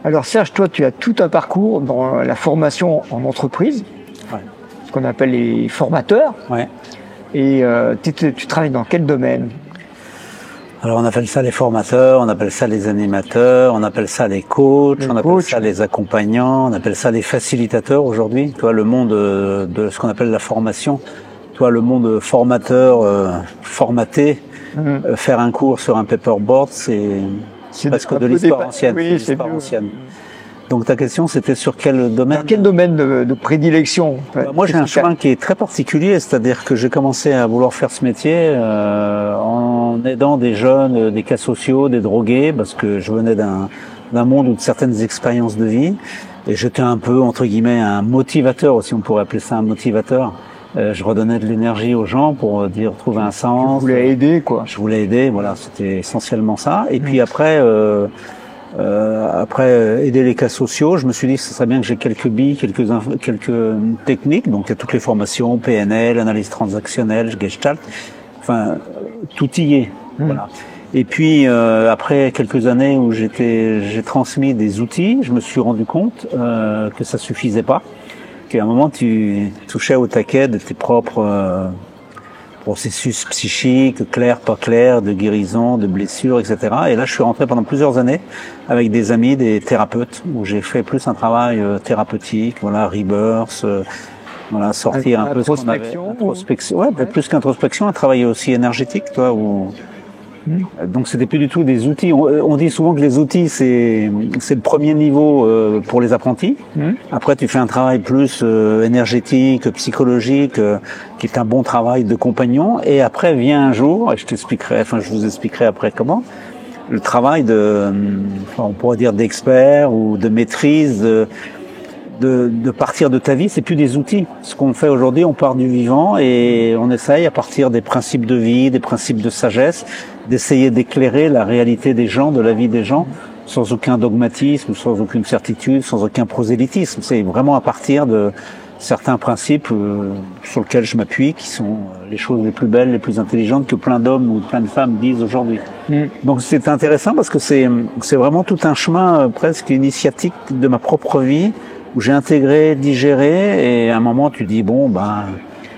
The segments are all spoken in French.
Alors Serge, toi, tu as tout un parcours dans la formation en entreprise, Ouais. ce qu'on appelle les formateurs. Ouais. Et tu travailles dans quel domaine? Alors on appelle ça les formateurs, on appelle ça les animateurs, on appelle ça les coachs, on appelle ça les accompagnants, on appelle ça les facilitateurs aujourd'hui. Tu vois, le monde de ce qu'on appelle la formation, tu vois, le monde formateur, formaté, faire un cours sur un paperboard, c'est presque de l'histoire ancienne. Oui, c'est ancienne. Donc ta question, c'était sur quel domaine? Dans quel domaine de prédilection? Moi, j'ai un chemin qui est très particulier, c'est-à-dire que j'ai commencé à vouloir faire ce métier en aidant des jeunes, des cas sociaux, des drogués, parce que je venais d'un monde ou de certaines expériences de vie, et j'étais un peu, entre guillemets, un motivateur aussi, on pourrait appeler ça un motivateur. Je redonnais de l'énergie aux gens pour dire trouver un sens. Je voulais aider, quoi. Je voulais aider, voilà, c'était essentiellement ça. Et puis après aider les cas sociaux, je me suis dit que ce serait bien que j'ai quelques billes, quelques techniques. Donc il y a toutes les formations, PNL, analyse transactionnelle, Gestalt, enfin tout y est. Voilà. Et puis après quelques années où j'ai transmis des outils, je me suis rendu compte que ça suffisait pas, qu'à un moment tu touchais au taquet de tes propres processus psychiques, clairs, pas clairs, de guérison, de blessures, etc. Et là, je suis rentré pendant plusieurs années avec des amis, des thérapeutes, où j'ai fait plus un travail thérapeutique, voilà, rebirth, voilà, sortir un peu ce qu'on avait. Introspection, ouais, plus qu'introspection, un travail aussi énergétique, toi, où donc c'était plus du tout des outils. On dit souvent que les outils c'est le premier niveau pour les apprentis. Après tu fais un travail plus énergétique, psychologique, qui est un bon travail de compagnon. Et après vient un jour, et je vous expliquerai après comment, le travail on pourrait dire d'expert ou de maîtrise. De partir de ta vie, c'est plus des outils. Ce qu'on fait aujourd'hui, on part du vivant et on essaye à partir des principes de vie, des principes de sagesse, d'essayer d'éclairer la réalité des gens, de la vie des gens, sans aucun dogmatisme, sans aucune certitude, sans aucun prosélytisme. C'est vraiment à partir de certains principes sur lesquels je m'appuie, qui sont les choses les plus belles, les plus intelligentes que plein d'hommes ou plein de femmes disent aujourd'hui. Donc c'est intéressant parce que c'est vraiment tout un chemin presque initiatique de ma propre vie, où j'ai intégré, digéré, et à un moment tu dis bon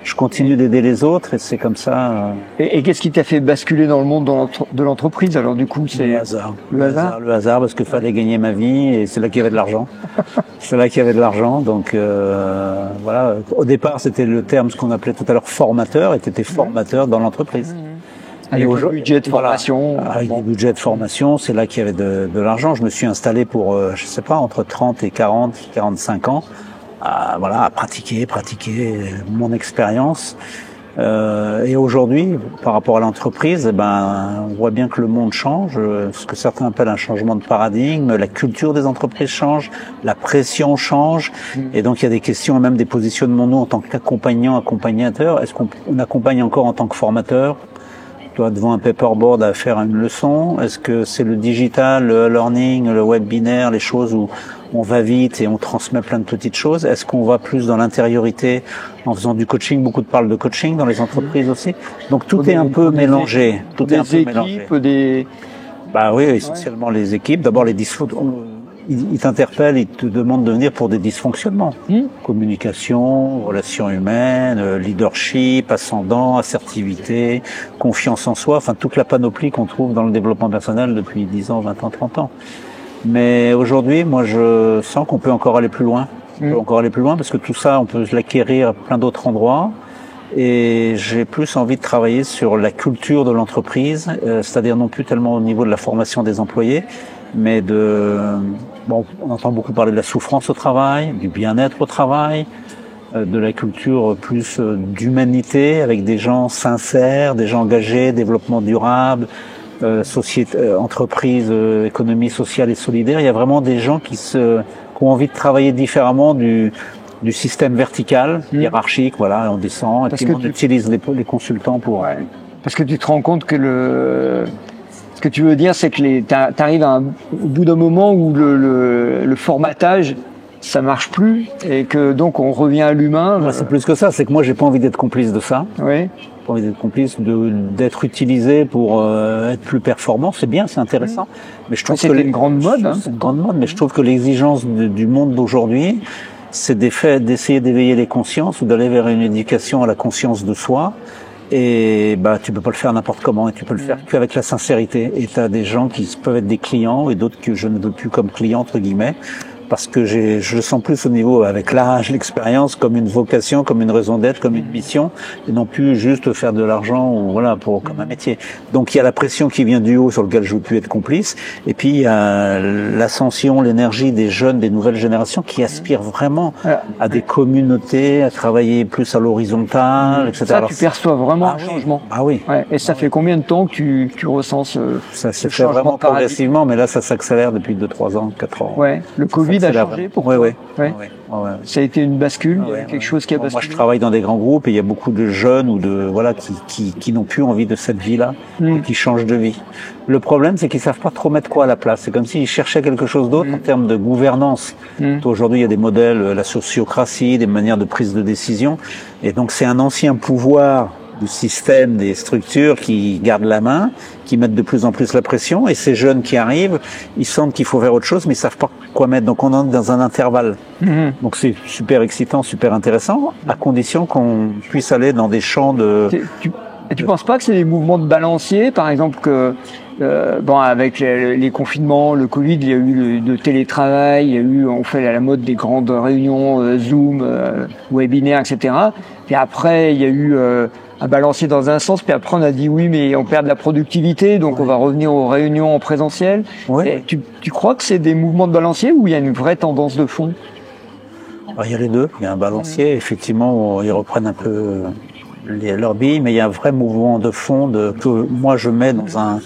je continue d'aider les autres, et c'est comme ça. Et qu'est-ce qui t'a fait basculer dans le monde de l'entreprise? Alors du coup, c'est le hasard. Le hasard, parce qu'il fallait gagner ma vie, et c'est là qu'il y avait de l'argent. C'est là qu'il y avait de l'argent, donc voilà. Au départ, c'était le terme, ce qu'on appelait tout à l'heure formateur, et t'étais formateur dans l'entreprise. Avec le budget de formation. Voilà, avec des budgets de formation, c'est là qu'il y avait de l'argent. Je me suis installé pour, je sais pas, entre 30 et 45 ans, à pratiquer mon expérience. Et aujourd'hui, par rapport à l'entreprise, on voit bien que le monde change, ce que certains appellent un changement de paradigme, la culture des entreprises change, la pression change, et donc il y a des questions et même des positionnements, nous, en tant qu'accompagnants, accompagnateurs. Est-ce qu'on accompagne encore en tant que formateur? Toi, devant un paperboard à faire une leçon? Est-ce que c'est le digital, le learning, le webinaire, les choses où on va vite et on transmet plein de petites choses? Est-ce qu'on va plus dans l'intériorité en faisant du coaching? Beaucoup parlent de coaching dans les entreprises aussi. Donc tout est un peu mélangé. Tout est un peu mélangé. Oui, essentiellement les équipes. D'abord les ils t'interpellent, ils te demandent de venir pour des dysfonctionnements. Communication, relations humaines, leadership, ascendant, assertivité, confiance en soi, enfin toute la panoplie qu'on trouve dans le développement personnel depuis 10 ans, 20 ans, 30 ans. Mais aujourd'hui, moi je sens qu'on peut encore aller plus loin. On peut encore aller plus loin parce que tout ça, on peut l'acquérir à plein d'autres endroits. Et j'ai plus envie de travailler sur la culture de l'entreprise, c'est-à-dire non plus tellement au niveau de la formation des employés, mais on entend beaucoup parler de la souffrance au travail, du bien-être au travail, de la culture plus d'humanité, avec des gens sincères, des gens engagés, développement durable, société, entreprise, économie sociale et solidaire. Il y a vraiment des gens qui ont envie de travailler différemment du système vertical, hiérarchique, voilà, on descend, et puis on utilise les consultants pour... Ouais. Parce que tu te rends compte que ce que tu veux dire, c'est que t'arrives au bout d'un moment où le formatage ça marche plus et que donc on revient à l'humain. C'est plus que ça, c'est que moi j'ai pas envie d'être complice de ça. Oui. J'ai pas envie d'être complice d'être utilisé pour être plus performant, c'est bien, c'est intéressant. Mais je trouve que c'est une grande mode. Hein. C'est une grande mode, mais je trouve que l'exigence du monde d'aujourd'hui, c'est d'essayer d'éveiller les consciences ou d'aller vers une éducation à la conscience de soi. Et tu peux pas le faire n'importe comment, et tu peux le faire qu'avec la sincérité. Et tu as des gens qui peuvent être des clients et d'autres que je ne veux plus comme clients entre guillemets, parce que je le sens plus au niveau avec l'âge, l'expérience, comme une vocation, comme une raison d'être, comme une mission, et non plus juste faire de l'argent ou voilà comme un métier. Donc il y a la pression qui vient du haut sur lequel je veux plus être complice, et puis il y a l'ascension, l'énergie des jeunes, des nouvelles générations qui aspirent vraiment à des communautés, à travailler plus à l'horizontale, etc. Ça, tu perçois vraiment un changement. Ah oui. Ouais. Et ça fait combien de temps que tu ressens ça s'est fait vraiment progressivement, mais là ça s'accélère depuis 2-3 ans, 4 ans. Ouais. Le Covid a changé pour toi. Ouais. Ça a été une bascule, quelque chose qui a basculé. Moi, je travaille dans des grands groupes et il y a beaucoup de jeunes ou qui n'ont plus envie de cette vie-là, et qui changent de vie. Le problème, c'est qu'ils savent pas trop mettre quoi à la place. C'est comme s'ils cherchaient quelque chose d'autre en termes de gouvernance. Aujourd'hui, il y a des modèles, la sociocratie, des manières de prise de décision, et donc c'est un ancien pouvoir du système, des structures qui gardent la main, qui mettent de plus en plus la pression, et ces jeunes qui arrivent, ils sentent qu'il faut faire autre chose, mais ils savent pas quoi mettre. Donc on entre dans un intervalle. Donc c'est super excitant, super intéressant, à condition qu'on puisse aller dans des champs de... Tu penses pas que c'est des mouvements de balancier, par exemple que avec les confinements, le Covid, il y a eu le télétravail, il y a eu, on fait à la mode des grandes réunions Zoom, webinaires, etc. Et après, il y a eu un balancier dans un sens, puis après on a dit oui, mais on perd de la productivité, donc on va revenir aux réunions en présentiel. Et tu crois que c'est des mouvements de balancier ou il y a une vraie tendance de fond? Il y a les deux. Il y a un balancier, effectivement, où ils reprennent un peu leurs billes, mais il y a un vrai mouvement de fond que moi je mets dans un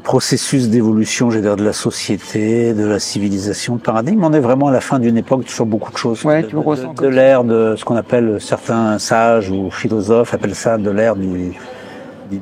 processus d'évolution, j'ai dire, de la société, de la civilisation, de paradigme. On est vraiment à la fin d'une époque sur beaucoup de choses. De l'ère de ce qu'on appelle, certains sages ou philosophes appellent ça de l'ère du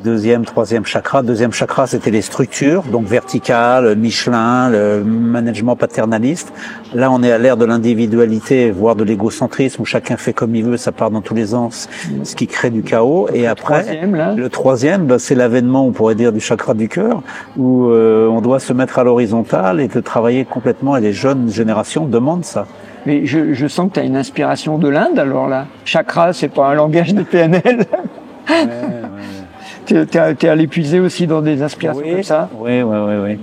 deuxième, troisième chakra. Deuxième chakra, c'était les structures, donc verticales, Michelin, le management paternaliste. Là, on est à l'ère de l'individualité, voire de l'égocentrisme, où chacun fait comme il veut, ça part dans tous les sens, ce qui crée du chaos. Et après, le troisième, c'est l'avènement, on pourrait dire, du chakra du cœur, où on doit se mettre à l'horizontale et de travailler complètement, et les jeunes générations demandent ça. Mais je sens que tu as une inspiration de l'Inde, alors là. Chakra, c'est pas un langage de PNL. T'es allé puiser aussi dans des inspirations comme ça? Oui.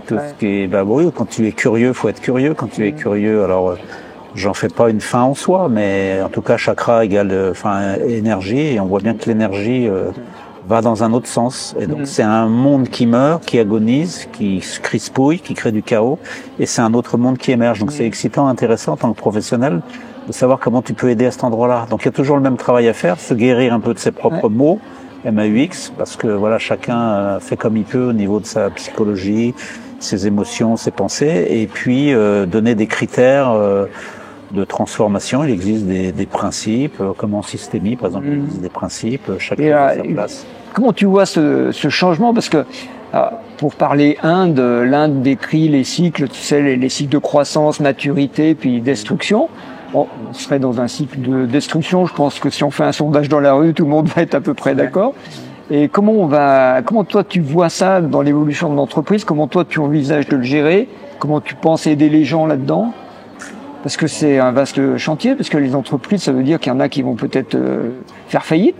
Tout ce qui est, quand tu es curieux, faut être curieux. Quand tu es curieux, alors, j'en fais pas une fin en soi, mais en tout cas, chakra égale, énergie, et on voit bien que l'énergie, va dans un autre sens. Et donc, c'est un monde qui meurt, qui agonise, qui se crispouille, qui crée du chaos, et c'est un autre monde qui émerge. Donc, c'est excitant, intéressant en tant que professionnel de savoir comment tu peux aider à cet endroit-là. Donc, il y a toujours le même travail à faire, se guérir un peu de ses propres maux, MAUX, parce que voilà, chacun fait comme il peut au niveau de sa psychologie, ses émotions, ses pensées, et puis donner des critères de transformation. Il existe des principes, comme en systémie, par exemple, il existe des principes, chacun a sa place. Comment tu vois ce changement? Parce que pour parler Inde, l'Inde décrit les cycles, tu sais, les cycles de croissance, maturité, puis destruction. On serait dans un cycle de destruction. Je pense que si on fait un sondage dans la rue, tout le monde va être à peu près d'accord. Et comment toi tu vois ça dans l'évolution de l'entreprise? Comment toi tu envisages de le gérer? Comment tu penses aider les gens là-dedans? Parce que c'est un vaste chantier, parce que les entreprises, ça veut dire qu'il y en a qui vont peut-être faire faillite.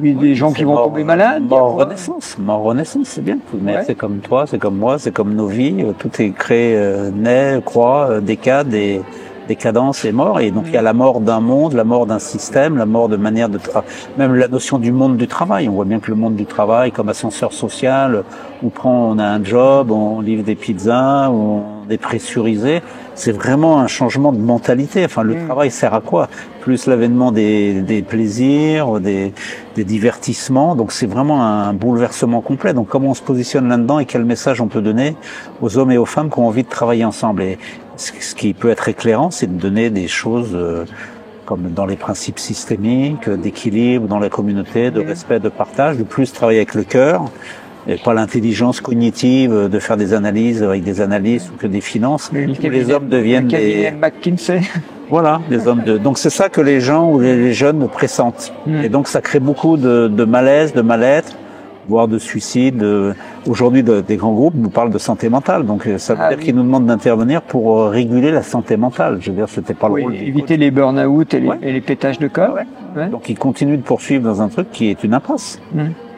Il y a des gens qui vont tomber malades. Mort renaissance, c'est bien. Mais c'est comme toi, c'est comme moi, c'est comme nos vies. Tout est créé, naît, croît, décade et décadence et mort, et donc il y a la mort d'un monde, la mort d'un système, la mort de manière de travailler, même la notion du monde du travail. On voit bien que le monde du travail, comme ascenseur social, on a un job, on livre des pizzas, on est pressurisé. C'est vraiment un changement de mentalité. Enfin, le travail sert à quoi? Plus l'avènement des plaisirs, des divertissements. Donc c'est vraiment un bouleversement complet. Donc comment on se positionne là-dedans et quel message on peut donner aux hommes et aux femmes qui ont envie de travailler ensemble? Et ce qui peut être éclairant, c'est de donner des choses comme dans les principes systémiques, d'équilibre dans la communauté, de respect, de partage, de plus travailler avec le cœur, Et pas l'intelligence cognitive de faire des analyses avec des analystes ou que des finances. Les hommes deviennent des... McKinsey. Voilà, des hommes de... Donc c'est ça que les gens ou les jeunes pressentent. Et donc ça crée beaucoup de malaise, de mal-être, voire de suicide. Aujourd'hui, des grands groupes nous parlent de santé mentale. Donc ça veut dire qu'ils nous demandent d'intervenir pour réguler la santé mentale. Je veux dire, c'était pas le rôle. Éviter les burn-out et les pétages de corps. Donc ils continuent de poursuivre dans un truc qui est une impasse.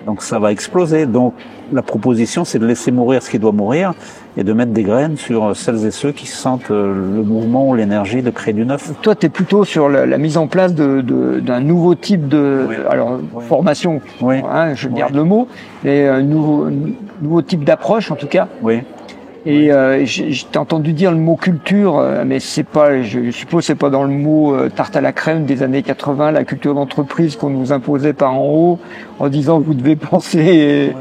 Donc ça va exploser. Donc la proposition, c'est de laisser mourir ce qui doit mourir et de mettre des graines sur celles et ceux qui sentent le mouvement ou l'énergie de créer du neuf. Toi, tu es plutôt sur la mise en place d'un nouveau type de formation. Hein, je garde le mot, mais un nouveau type d'approche en tout cas. Et je t'ai entendu dire le mot culture, mais c'est pas, je suppose, c'est pas dans le mot tarte à la crème des années 80, la culture d'entreprise qu'on nous imposait par en haut, en disant vous devez penser.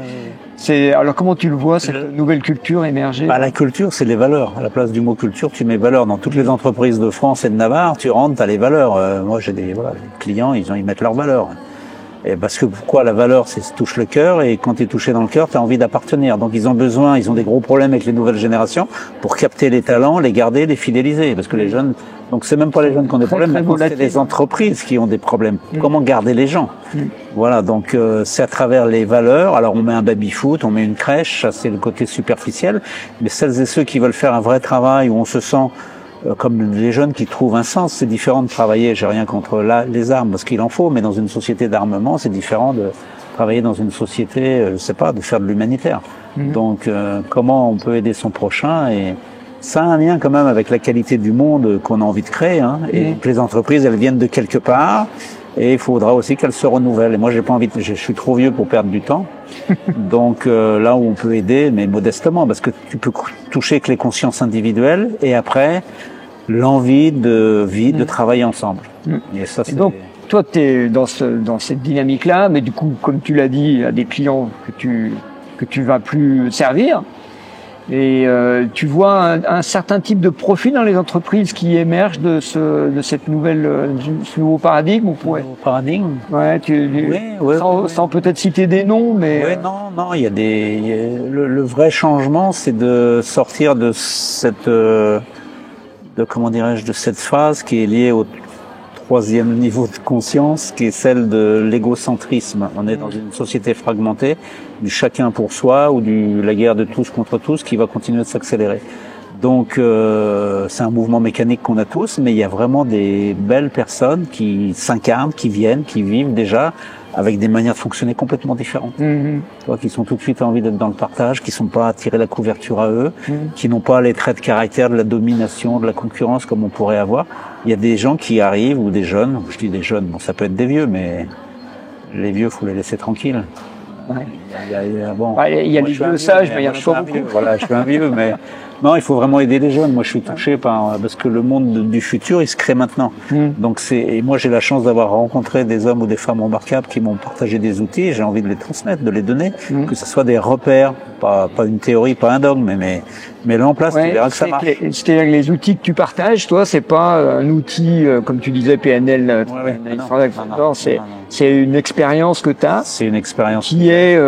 Alors comment tu le vois, cette nouvelle culture émerger? La culture, c'est les valeurs. À la place du mot culture, tu mets valeurs. Dans toutes les entreprises de France et de Navarre, tu rentres, t'as les valeurs. Moi, j'ai des clients, ils mettent leurs valeurs. Et parce que pourquoi la valeur, ça touche le cœur, et quand tu es touché dans le cœur, tu as envie d'appartenir. Donc ils ont des gros problèmes avec les nouvelles générations pour capter les talents, les garder, les fidéliser. Parce que les jeunes, donc c'est même pas les jeunes qui ont des problèmes, c'est les entreprises qui ont des problèmes. Comment garder les gens? Voilà, donc c'est à travers les valeurs. Alors on met un baby-foot, on met une crèche, ça c'est le côté superficiel. Mais celles et ceux qui veulent faire un vrai travail où on se sent comme les jeunes qui trouvent un sens, c'est différent de travailler, j'ai rien contre les armes, parce qu'il en faut, mais dans une société d'armement, c'est différent de travailler dans une société, je sais pas, de faire de l'humanitaire. Donc, comment on peut aider son prochain, et ça a un lien quand même avec la qualité du monde qu'on a envie de créer, hein. Et donc, les entreprises, elles viennent de quelque part, et il faudra aussi qu'elles se renouvellent. Et moi, j'ai pas envie je suis trop vieux pour perdre du temps. Donc, là où on peut aider, mais modestement, parce que tu peux toucher que les consciences individuelles, et après, l'envie de vie, de travailler ensemble. Et ça, c'est... Donc, toi, tu es dans cette dynamique-là, mais du coup, comme tu l'as dit, il y a des clients que tu vas plus servir. Et tu vois un certain type de profil dans les entreprises qui émergent de ce nouveau paradigme. Nouveau paradigme. Ouais, sans peut-être citer des noms, mais non, il y a le vrai changement, c'est de sortir de cette de cette phase qui est liée au troisième niveau de conscience, qui est celle de l'égocentrisme. On est dans une société fragmentée, du chacun pour soi ou la guerre de tous contre tous qui va continuer de s'accélérer. Donc c'est un mouvement mécanique qu'on a tous, mais il y a vraiment des belles personnes qui s'incarnent, qui viennent, qui vivent déjà avec des manières de fonctionner complètement différentes. Qui sont tout de suite envie d'être dans le partage, qui sont pas à tirer la couverture à eux, qui n'ont pas les traits de caractère de la domination, de la concurrence comme on pourrait avoir. Il y a des gens qui arrivent, ou des jeunes, je dis des jeunes, bon ça peut être des vieux, mais les vieux, faut les laisser tranquilles. Il y a les vieux sages, mais il y en a pas beaucoup. Voilà, je suis un vieux, mais non, il faut vraiment aider les jeunes. Moi, je suis touché parce que le monde du futur, il se crée maintenant. Donc et moi, j'ai la chance d'avoir rencontré des hommes ou des femmes remarquables qui m'ont partagé des outils. Et j'ai envie de les transmettre, de les donner, que ce soit des repères, pas une théorie, pas un dogme, mais là en place, tu verras que ça marche. C'est-à-dire que les outils que tu partages, toi, c'est pas un outil comme tu disais PNL. C'est une expérience que tu as. C'est une expérience qui est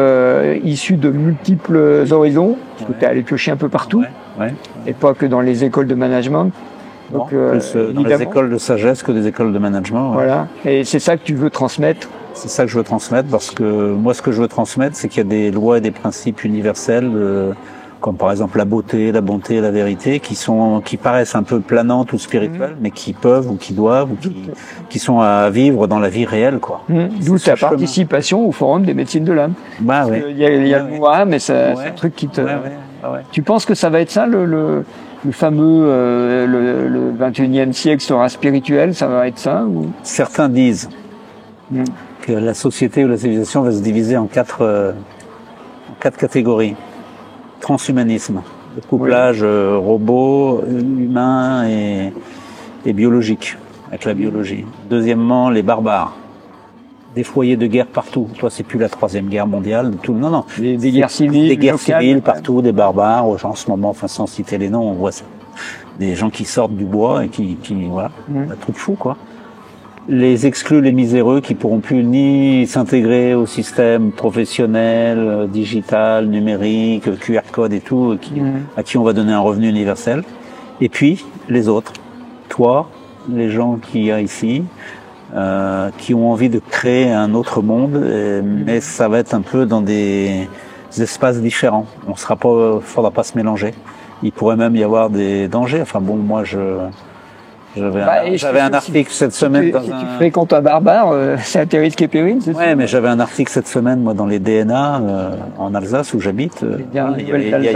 issue de multiples horizons, parce que tu es allé piocher un peu partout, et pas que dans les écoles de management. Donc, plus dans les écoles de sagesse que des écoles de management. Voilà, et c'est ça que tu veux transmettre. C'est ça que je veux transmettre, parce que moi, ce que je veux transmettre, c'est qu'il y a des lois et des principes universels, comme par exemple la beauté, la bonté, la vérité, qui paraissent un peu planantes ou spirituelles, mais qui peuvent ou qui doivent ou qui sont à vivre dans la vie réelle, quoi. D'où ta participation au Forum des médecines de l'âme. Il y a le mot âme, mais c'est un truc qui te. Tu penses que ça va être ça le fameux le 21e siècle sera spirituel, ça va être ça ou... Certains disent que la société ou la civilisation va se diviser en quatre catégories. Transhumanisme, le couplage robot, humain et biologique, avec la biologie. Deuxièmement, les barbares. Des foyers de guerre partout. Toi, c'est plus la troisième guerre mondiale. Non. Des guerres civiles. Des guerres civiles partout, des barbares. En ce moment, enfin, sans citer les noms, on voit ça. Des gens qui sortent du bois et qui voilà, un truc fou, quoi. les exclus, les miséreux qui pourront plus ni s'intégrer au système professionnel, digital, numérique, QR code et tout, à qui on va donner un revenu universel. Et puis les autres, toi, les gens qu'il y a ici, qui ont envie de créer un autre monde, mais ça va être un peu dans des espaces différents. Faudra pas se mélanger. Il pourrait même y avoir des dangers. Enfin bon, moi j'avais un article cette semaine si tu fréquentes un barbare, c'est un risque et péril. Ouais, mais j'avais un article cette semaine, moi, dans les DNA, en Alsace, où j'habite. Il y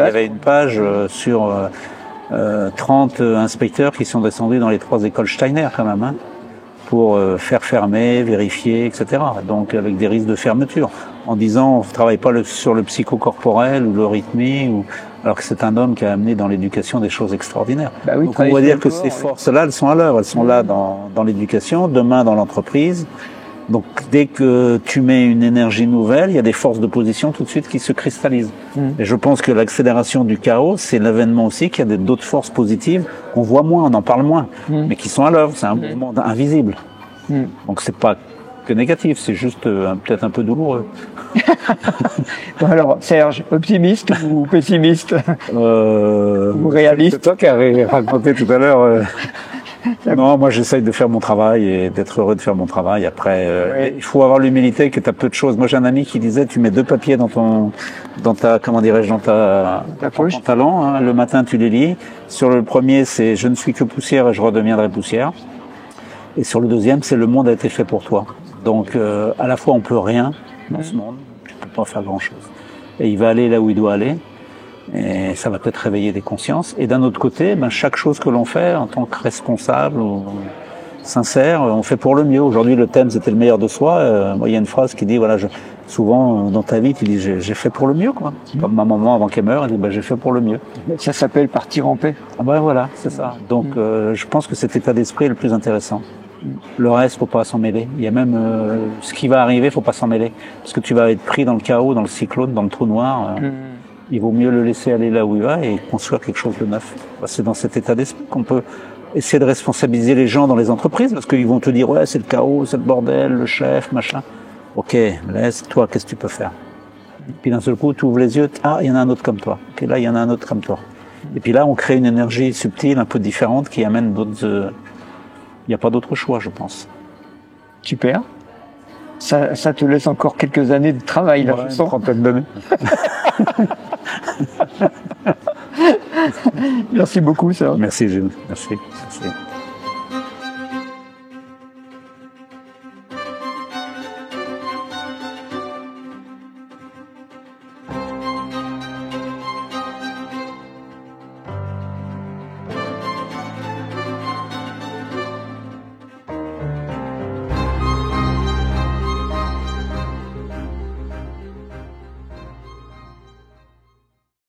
avait une page sur 30 inspecteurs qui sont descendus dans les 3 écoles Steiner, quand même, hein, pour faire fermer, vérifier, etc. Donc, avec des risques de fermeture. En disant, on ne travaille pas sur le psychocorporel ou le rythmie, alors que c'est un homme qui a amené dans l'éducation des choses extraordinaires. Bah oui, donc on va dire que ces forces-là, elles sont à l'œuvre. Elles sont là dans l'éducation, demain dans l'entreprise. Donc dès que tu mets une énergie nouvelle, il y a des forces d'opposition tout de suite qui se cristallisent. Et je pense que l'accélération du chaos, c'est l'avènement aussi qu'il y a d'autres forces positives qu'on voit moins, on en parle moins, mais qui sont à l'œuvre. C'est un mouvement invisible. Donc c'est pas que négatif, c'est juste peut-être un peu douloureux. Bon, alors, Serge, optimiste ou pessimiste ou réaliste? C'est toi qui as raconté tout à l'heure. Non, moi j'essaye de faire mon travail et d'être heureux de faire mon travail. Après, il faut avoir l'humilité que tu as peu de choses. Moi j'ai un ami qui disait, tu mets 2 papiers dans ta pantalon, hein. Le matin tu les lis. Sur le premier c'est je ne suis que poussière et je redeviendrai poussière. Et sur le deuxième c'est le monde a été fait pour toi. Donc à la fois on peut rien dans ce monde, tu peux pas faire grand chose. Et il va aller là où il doit aller. Et ça va peut-être réveiller des consciences. Et d'un autre côté, chaque chose que l'on fait en tant que responsable ou sincère, on fait pour le mieux. Aujourd'hui, le thème, c'était le meilleur de soi. Moi, il y a une phrase qui dit, voilà, souvent, dans ta vie, tu dis, j'ai fait pour le mieux, quoi. Comme ma maman, avant qu'elle meure, elle dit, j'ai fait pour le mieux. Ça s'appelle partir en paix. Ah ben voilà, c'est ça. Donc, je pense que cet état d'esprit est le plus intéressant. Le reste, faut pas s'en mêler. Il y a même ce qui va arriver, faut pas s'en mêler. Parce que tu vas être pris dans le chaos, dans le cyclone, dans le trou noir. Il vaut mieux le laisser aller là où il va et construire quelque chose de neuf. C'est dans cet état d'esprit qu'on peut essayer de responsabiliser les gens dans les entreprises, parce qu'ils vont te dire, ouais, c'est le chaos, c'est le bordel, le chef, machin. Ok, laisse-toi, qu'est-ce que tu peux faire? Et puis d'un seul coup, tu ouvres les yeux, il y en a un autre comme toi. Ok, là, il y en a un autre comme toi. Et puis là, on crée une énergie subtile, un peu différente, qui amène d'autres... Il n'y a pas d'autre choix, je pense. Super. Ça te laisse encore quelques années de travail, là, une trentaine d'années. Merci beaucoup, Serge. Merci, Gilles. Merci.